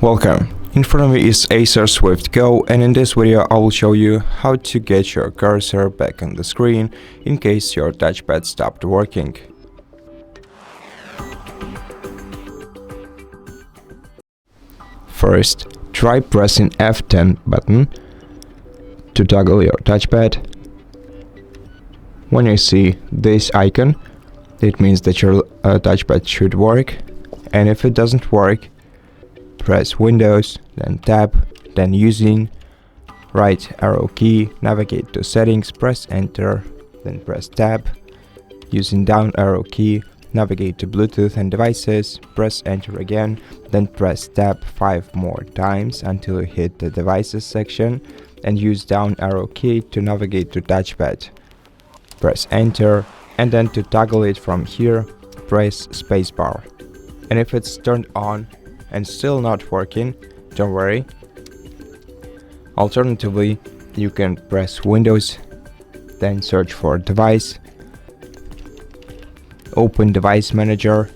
Welcome. In front of me is Acer Swift Go, and in this video I will show you how to get your cursor back on the screen in case your touchpad stopped working. First, try pressing F10 button to toggle your touchpad. When you see this icon, it means that your touchpad should work, and if it doesn't work, press Windows, then Tab, then using right arrow key, navigate to settings, press Enter, then press Tab, using down arrow key, navigate to Bluetooth and devices, press Enter again, then press Tab 5 more times until you hit the devices section, and use down arrow key to navigate to touchpad. Press Enter, and then to toggle it from here, press spacebar. And if it's turned on and still not working, don't worry. Alternatively, you can press Windows, then search for device, open device manager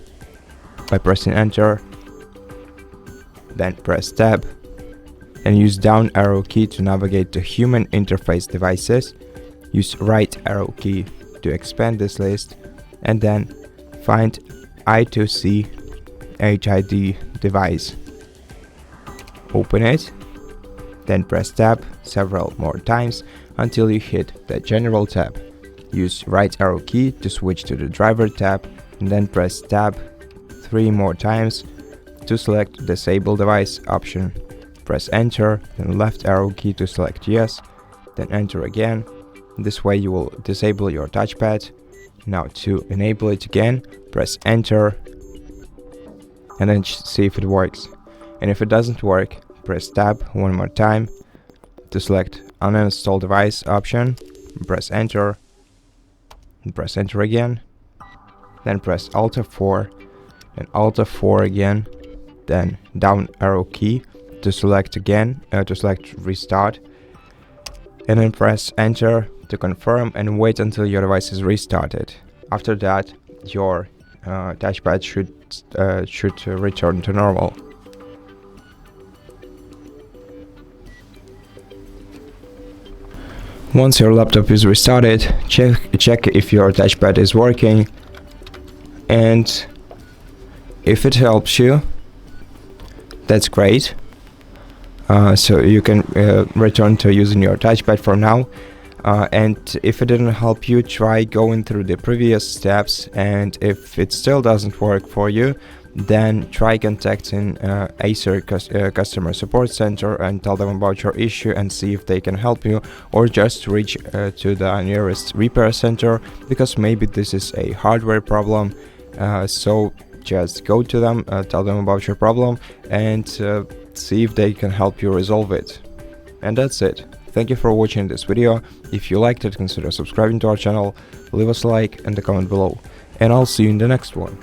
by pressing Enter, then press Tab, and use down arrow key to navigate to human interface devices, use right arrow key to expand this list, and then find I2C HID device. Open it, then press Tab several more times until you hit the General tab. Use right arrow key to switch to the Driver tab, and then press Tab 3 more times to select Disable Device option. Press Enter, then left arrow key to select Yes, then Enter again. This way you will disable your touchpad. Now to enable it again, press Enter, and then see if it works. And if it doesn't work, press Tab one more time to select Uninstall Device option, press Enter, and press Enter again, then press Alt F4 and Alt F4 again, then down arrow key to select again, to select Restart, and then press Enter to confirm and wait until your device is restarted. After that, your touchpad should return to normal. Once your laptop is restarted, check if your touchpad is working, and if it helps you, that's great. So you can return to using your touchpad for now. And if it didn't help you, try going through the previous steps, and if it still doesn't work for you, then try contacting Acer Customer Support Center and tell them about your issue and see if they can help you, or just reach to the nearest repair center, because maybe this is a hardware problem. So just go to them, tell them about your problem, and see if they can help you resolve it. And that's it. Thank you for watching this video. If you liked it, consider subscribing to our channel, leave us a like and a comment below, and I'll see you in the next one.